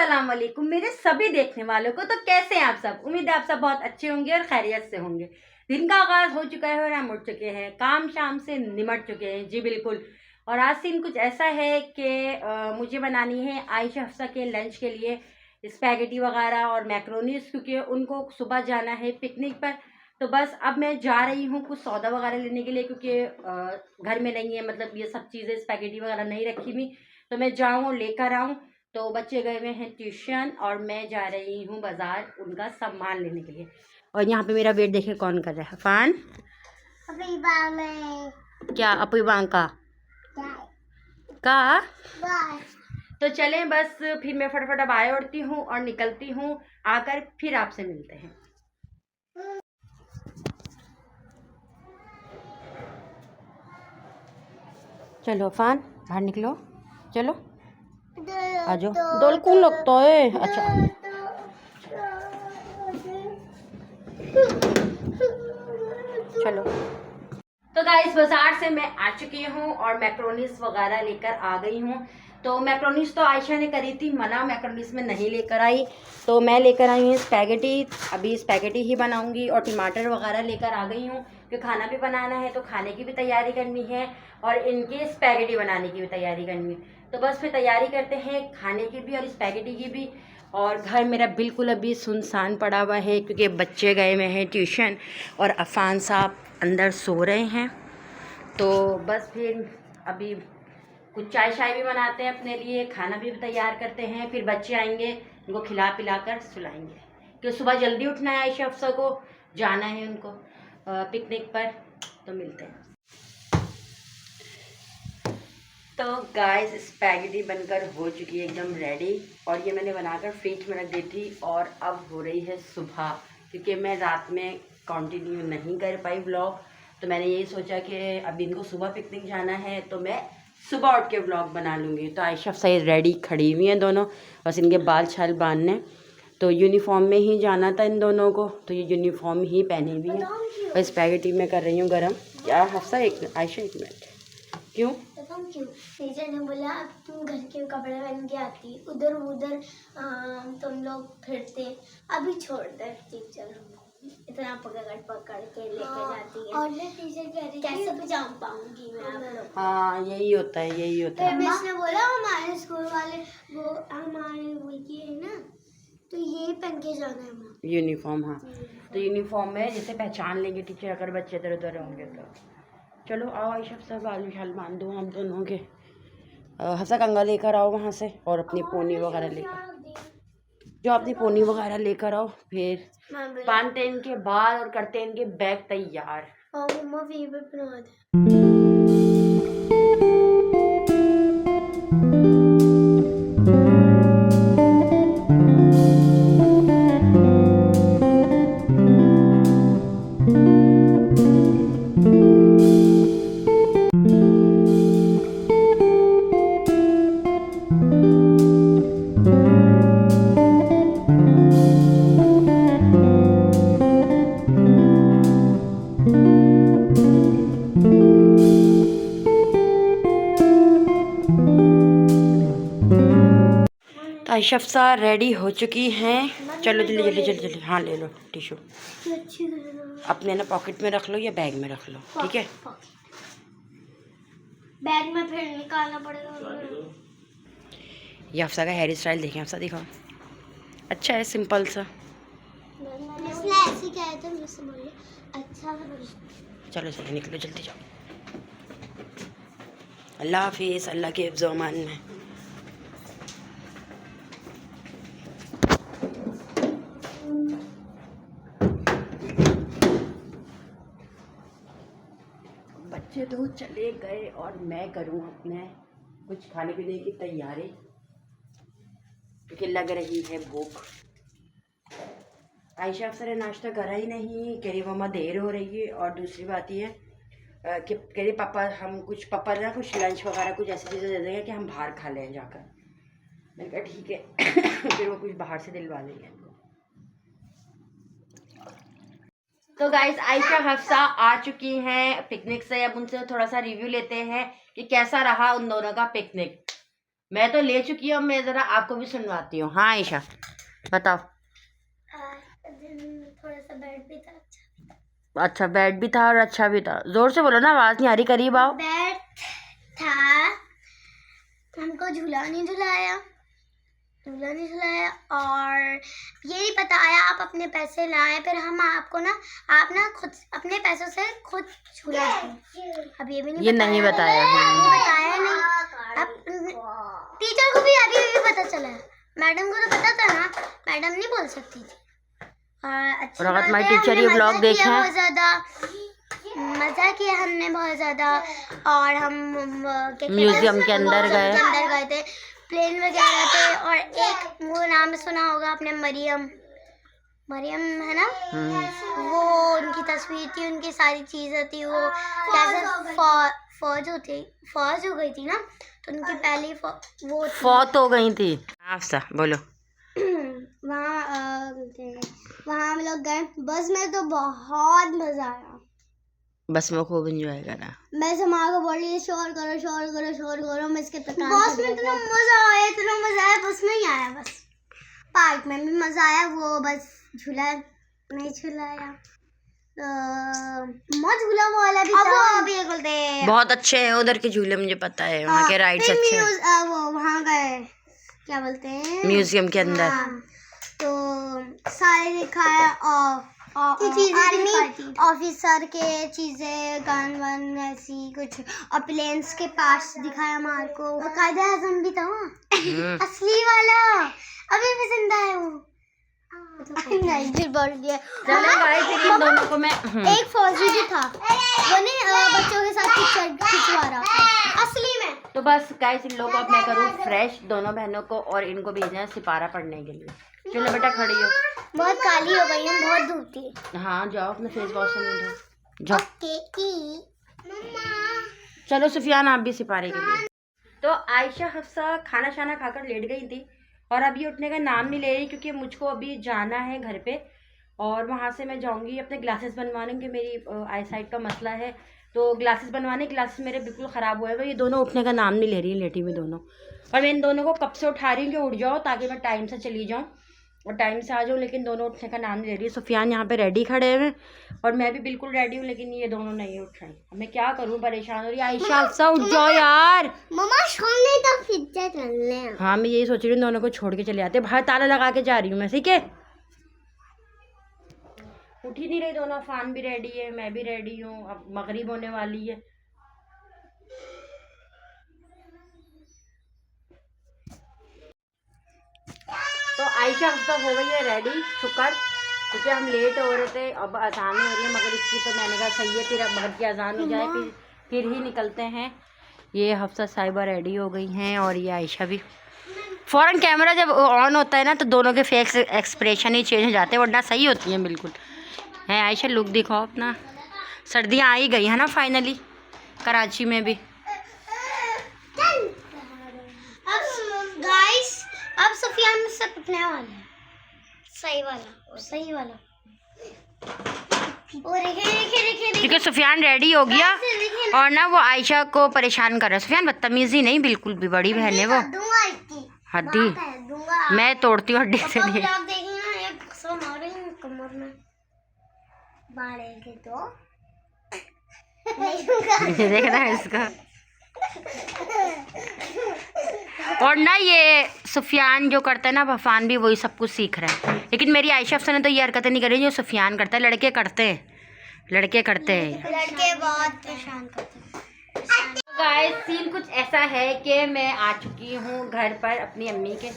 अस्सलाम वालेकुम मेरे सभी देखने वालों को। तो कैसे हैं आप सब? उम्मीद है आप सब बहुत अच्छे होंगे और खैरियत से होंगे। दिन का आगाज हो चुका है और हम उठ चुके हैं, काम शाम से निमट चुके हैं। जी बिल्कुल। और आज सीन कुछ ऐसा है कि मुझे बनानी है आयशा हफ्सा के लंच के लिए स्पैगेटी वगैरह और मैक्रोनीस, क्योंकि उनको सुबह जाना है पिकनिक पर। तो बस अब मैं जा रही हूँ कुछ सौदा वगैरह लेने के लिए, क्योंकि घर में नहीं है, मतलब ये सब चीज़ें स्पैगेटी वगैरह नहीं रखी हुई। तो मैं जाऊँ लेकर आऊँ। तो बच्चे गए हुए हैं ट्यूशन और मैं जा रही हूँ बाज़ार उनका सामान लेने के लिए। और यहाँ पे मेरा वेट देखे कौन कर रहा है। फान क्या अपी बांका का। तो चलें, बस फिर मैं फटाफट अब आए उड़ती हूँ और निकलती हूँ। आकर फिर आपसे मिलते हैं। चलो फान बाहर निकलो, चलो आ जाओ। डोल कौन लगता है? अच्छा चलो। तो गाइस बाजार से मैं आ चुकी हूँ और मैक्रोनीस वगैरह लेकर आ गई हूँ। तो मैक्रोनीस तो आयशा ने करी थी मना, मैक्रोनीस में नहीं लेकर आई। तो मैं लेकर आई हूँ स्पैगेटी। अभी स्पैगेटी ही बनाऊंगी और टमाटर वगैरह लेकर आ गई हूँ, कि खाना भी बनाना है तो खाने की भी तैयारी करनी है और इनके स्पैगेटी बनाने की भी तैयारी करनी है। तो बस फिर तैयारी करते हैं खाने की भी और स्पैगेटी की भी। और घर मेरा बिल्कुल अभी सुनसान पड़ा हुआ है, क्योंकि बच्चे गए हुए हैं ट्यूशन और अफान साहब अंदर सो रहे हैं। तो बस फिर अभी कुछ चाय शाय भी बनाते हैं अपने लिए, खाना भी तैयार करते हैं। फिर बच्चे आएंगे, उनको खिला पिला कर सुलाएंगे, क्योंकि सुबह जल्दी उठना है आयशा अफसा को, जाना है उनको पिकनिक पर। तो मिलते हैं। तो गाइस स्पैगेटी बनकर हो चुकी है एकदम रेडी, और ये मैंने बनाकर फ्रिज में रख दी थी। और अब हो रही है सुबह, क्योंकि मैं रात में कंटिन्यू नहीं कर पाई व्लॉग। तो मैंने यही सोचा कि अब इनको सुबह पिकनिक जाना है तो मैं सुबह उठ के व्लॉग बना लूँगी। तो आयशा सही रेडी खड़ी हुई हैं दोनों, बस इनके बाल छाल बांधने। तो यूनिफॉर्म में ही जाना था इन दोनों को, तो ये यूनिफॉर्म ही पहनी हुई है। और स्पैगेटी में कर रही हूँ गर्म। क्या हफ्सा, एक आयशा एक मिनट, क्यों क्यों टीचर ने बोला अब तुम घर के कपड़े पहन के आती, उधर उधर तुम लोग फिरते, अभी छोड़ दे। टीचर इतना पकड़ के लेके जाती है। और टीचर कह रही कैसे भी जान पाऊंगी मैं आप लोग। हाँ यही होता है, यही होता है। मिस ने बोला हमारे स्कूल वाले वो हमारे वो ये है ना, तो ये पहन के जाना है यूनिफॉर्म। हाँ तो यूनिफॉर्म में जैसे पहचान लेंगे टीचर अगर बच्चे इधर उधर होंगे तो। चलो आओ आयशा सब बाल शाल बांध दो हम दोनों के। हफ्सा कंगा लेकर आओ वहाँ से, और अपनी पोनी वगैरह लेकर जो अपनी पोनी वगैरह लेकर आओ। फिर बांधते हैं इनके बाल और करते हैं इनके बैग तैयार। और मम्मा फेवरेट बना दे। आयशा अफसा रेडी हो चुकी हैं। चलो जल्दी जल्दी जल्दी जल्दी। हाँ ले लो टिशू, अपने ना पॉकेट में रख लो या बैग में रख लो, ठीक है। बैग में फिर निकालना पड़ेगा। ये अफसा का हेयर स्टाइल देखें, अफसा दिखाओ, अच्छा है सिंपल सा। इसने ऐसे कहा था, मुझसे बोले अच्छा। चलो चलो निकलो जल्दी जाओ। अल्लाह हाफिज़, अल्लाह के हिफ्ज़ व अमान में। बच्चे तो चले गए और मैं करूँ अपने कुछ खाने पीने की तैयारी, क्योंकि लग रही है भूख। आयशा अफसर ने नाश्ता करा ही नहीं, कह रही मम्मा देर हो रही है। और दूसरी बात ये है कि कह रही पापा हम कुछ पापा ना कुछ लंच वगैरह कुछ ऐसी चीज़ें दे देंगे कि हम बाहर खा लें जाकर। मैंने कहा ठीक है। फिर वो कुछ बाहर से दिलवा लेंगे। तो गाइस आयशा हफ्सा आ चुकी हैं पिकनिक से। अब उनसे थोड़ा सा रिव्यू लेते हैं कि कैसा रहा उन दोनों का पिकनिक। मैं तो ले चुकी हूँ, मैं ज़रा आपको भी सुनवाती हूँ। हाँ आयशा बताओ। थोड़ा सा बेड भी था, अच्छा बेड भी था और अच्छा भी था। जोर से बोलो ना, आवाज़ नहीं आ रही, करीब आओ। बेड था, हमको झूला नहीं झुलाया और ये नहीं बताया आप अपने पैसे लाए, फिर हम आपको ना, आप ना खुद अपने पैसों से खुद झूला झूले। अब ये भी नहीं ये नहीं बताया। बताया नहीं। अब टीचर को भी अभी पता चला है, मैडम को तो पता था ना, मैडम नहीं बोल सकती थी। अच्छी और अगर बात तुम्हारी है, टीचर ये हमने व्लॉग मज़ा देखे किया हैं, बहुत ज़्यादा मज़ा किया हमने बहुत ज़्यादा। और हम म्यूजियम के अंदर गए थे, प्लेन वगैरह थे, और एक वो नाम सुना होगा आपने, मरियम है ना, वो उनकी तस्वीर थी, उनकी सारी चीज़ें थी। वो कैसे फौज हो गई थी ना, तो उनकी पहली वो फौत हो गई थी। आपसा बोलो। वहाँ हम लोग गए, बस में तो बहुत मज़ा आया, बस में खूब एंजॉय करा। मैं माँ को बोल रही शोर करो, मैं इसके बस में इतना मज़ा आया, बस में ही आया, बस पार्क में भी मज़ा आया, वो बस झूला नहीं झूलाया, झूला वाला भी था। अभी बोलते बहुत अच्छे हैं उधर के झूले, मुझे पता है वहाँ के राइड्स अच्छे हैं। वो वहाँ गए, क्या बोलते हैं, म्यूजियम के अंदर। तो सारे दिखाया, और आर्मी ऑफिसर के चीजें, गन वन ऐसी कुछ, और प्लेन्स के पास दिखाया हमारे को। कायदे आज़म भी था वहाँ, असली वाला, अभी भी जिंदा है वो। नहीं फिर बढ़ गया। इन दोनों को मैं एक फौजी भी था, वो नहीं बच्चों के साथ खिंचवा रहा था असली में। तो बस गाइस, इन लोगों को अब मैं करूँ फ्रेश, दोनों बहनों को, और इनको भेजना है सिपारा पढ़ने के लिए। चलो बेटा खड़ी हो, बहुत काली हो गई है, बहुत धूप थी। हाँ जाओ अपने फेस वॉश से मुंह धो जाओ। मम्मा चलो सुफियान आप भी सिपारे के लिए। तो आयशा हफ्सा खाना शाना खाकर लेट गई थी, और अभी उठने का नाम नहीं ले रही, क्योंकि मुझको अभी जाना है घर पे, और वहाँ से मैं जाऊँगी अपने ग्लासेस बनवाने, क्योंकि मेरी आई साइट का मसला है, तो ग्लासेस बनवाने, ग्लासेस मेरे बिल्कुल ख़राब हुए हैं। ये दोनों उठने का नाम नहीं ले रही, लेटी हुई दोनों, और मैं इन दोनों को कब से उठा रही हूँ कि उठ जाओ, ताकि मैं टाइम से चली जाऊँ और टाइम से आ जाऊँ, लेकिन दोनों उठने का नाम नहीं ले रही। सुफियान यहाँ पे रेडी खड़े हैं, और मैं भी बिल्कुल रेडी हूँ, लेकिन ये दोनों नहीं उठ रहे। अब मैं क्या करूँ, परेशान हो रही। आयशा हफ्सा उठ जाओ यार। मम्मा सोने तो पिज्जा चलने। हाँ मैं यही सोच रही हूँ, दोनों को छोड़ के चले आते, बाहर ताला लगा के जा रही हूँ मैं, ठीक है। उठ ही नहीं रही दोनों, फान भी रेडी है, मैं भी रेडी हूँ, अब मगरिब होने वाली है। तो आयशा हफ्सा हो गई है रेडी, शुक्र, क्योंकि हम लेट हो रहे थे, अब अजान हो रही है मगरिब की, तो मैंने कहा सही है, फिर अब मगरिब की अजान हो जाए, फिर ही निकलते हैं। ये हफ्सा साहिबा रेडी हो गई हैं, और ये आयशा भी। फ़ौरन कैमरा जब ऑन होता है ना, तो दोनों के फेस एक्सप्रेशन ही चेंज हो जाते हैं, वरना सही होती हैं बिल्कुल। है आयशा, लुक दिखाओ अपना। सर्दियाँ आ ही गई है ना फाइनली, कराची में भी। अब सुफियान मुझसे पूछने वाला है, सही वाला। क्योंकि सुफियान रेडी हो गया, और ना वो आयशा को परेशान कर रहा है। सुफियान बदतमीजी नहीं, बिल्कुल भी, बड़ी बहन है वो। हड्डी मैं तोड़ती हूँ हड्डी से नहीं। कमर में तो देखना है इसका। और ना ये सुफियान जो करता है ना, वफान भी वही सब कुछ सीख रहा है, लेकिन मेरी आयशा अफसा ने तो ये हरकतें नहीं करी जो सुफियान करता है। लड़के करते हैं लड़के बहुत परेशान करते हैं। गाइस सीन कुछ ऐसा है कि मैं आ चुकी हूँ घर पर अपनी अम्मी के,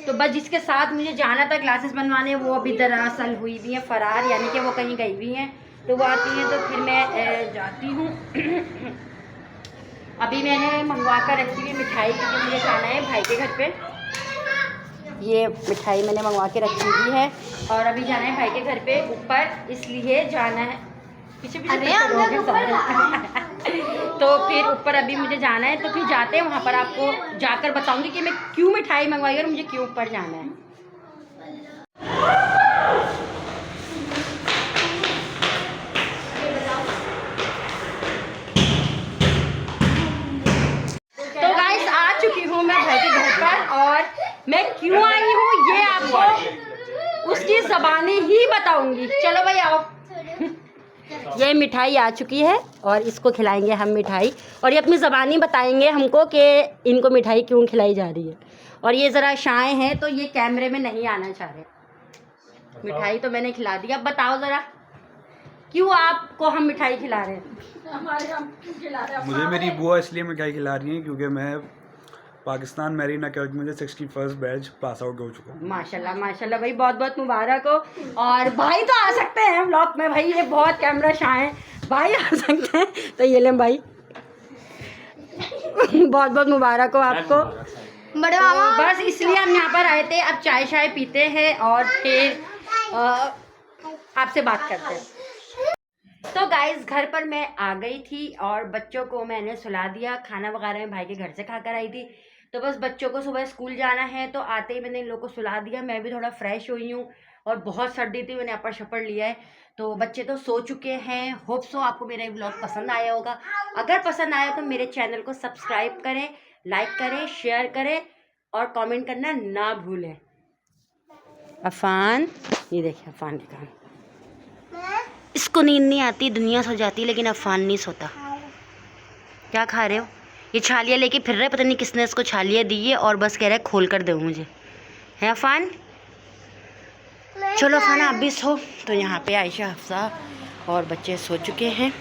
तो बस जिसके साथ मुझे जाना था क्लासेस बनवाने, वो अभी दरअसल हुई भी है फरार, यानी कि वो कहीं गई हुई हैं, तो वो आती हैं तो फिर मैं जाती हूँ। अभी मैंने मंगवा कर रखी हुई मिठाई, क्योंकि मुझे जाना है भाई के घर पे। ये मिठाई मैंने मंगवा के रखी हुई है, और अभी जाना है भाई के घर पे ऊपर, इसलिए जाना है। पीछे तो फिर ऊपर अभी मुझे जाना है, तो फिर जाते हैं वहाँ पर, आपको जाकर बताऊंगी कि मैं क्यों मिठाई मंगवाई और मुझे क्यों ऊपर जाना है। तो गाइस आ चुकी हूँ मैं भाई के घर मैं क्यों आई हूँ ये आपको उसकी ज़बानी ही बताऊंगी। चलो भाई आओ। ये मिठाई आ चुकी है और इसको खिलाएंगे हम मिठाई, और ये अपनी ज़बानी बताएंगे हमको कि इनको मिठाई क्यों खिलाई जा रही है। और ये ज़रा शाय हैं तो ये कैमरे में नहीं आना चाह रहे। मिठाई तो मैंने खिला दी, अब बताओ ज़रा क्यों आपको हम मिठाई खिला रहे हैं। मुझे मेरी बुआ इसलिए मिठाई खिला रही है क्योंकि मैं पाकिस्तान मैरीन अकेडमी में 61st बैच पास आउट हो चुका हूँ। माशाल्लाह माशाल्लाह भाई, बहुत बहुत मुबारक हो। और भाई तो आ सकते हैं व्लॉग में भाई, ये बहुत कैमरा शाय हैं, भाई आ सकते हैं। तो ये लें भाई, बहुत बहुत मुबारक हो आपको। बड़े तो बस इसलिए हम यहाँ पर आए थे, अब चाय शाय पीते हैं और फिर आपसे बात करते हैं। तो गाइस घर पर मैं आ गई थी और बच्चों को मैंने सुला दिया, खाना वगैरह मैं भाई के घर से खा कर आई थी। तो बस बच्चों को सुबह स्कूल जाना है तो आते ही मैंने इन लोगों को सुला दिया। मैं भी थोड़ा फ्रेश हुई हूँ और बहुत सर्दी थी, मैंने अपर शपर लिया है। तो बच्चे तो सो चुके हैं। होप सो आपको मेरा ये व्लॉग पसंद आया होगा। अगर पसंद आया तो मेरे चैनल को सब्सक्राइब करें, लाइक करें, शेयर करें और कमेंट करना ना भूलें। अफान, ये देखिए अफान के काम, इसको नींद नहीं आती, दुनिया सो जाती, लेकिन अफान नहीं सोता। क्या खा रहे हो? ये छालियाँ लेके फिर रहे, पता नहीं किसने इसको छालियाँ दी है और बस कह रहा है खोल कर दो मुझे। है अफान? चलो अफान आप भी सो। तो यहाँ पे आयशा, हफ्सा और बच्चे सो चुके हैं।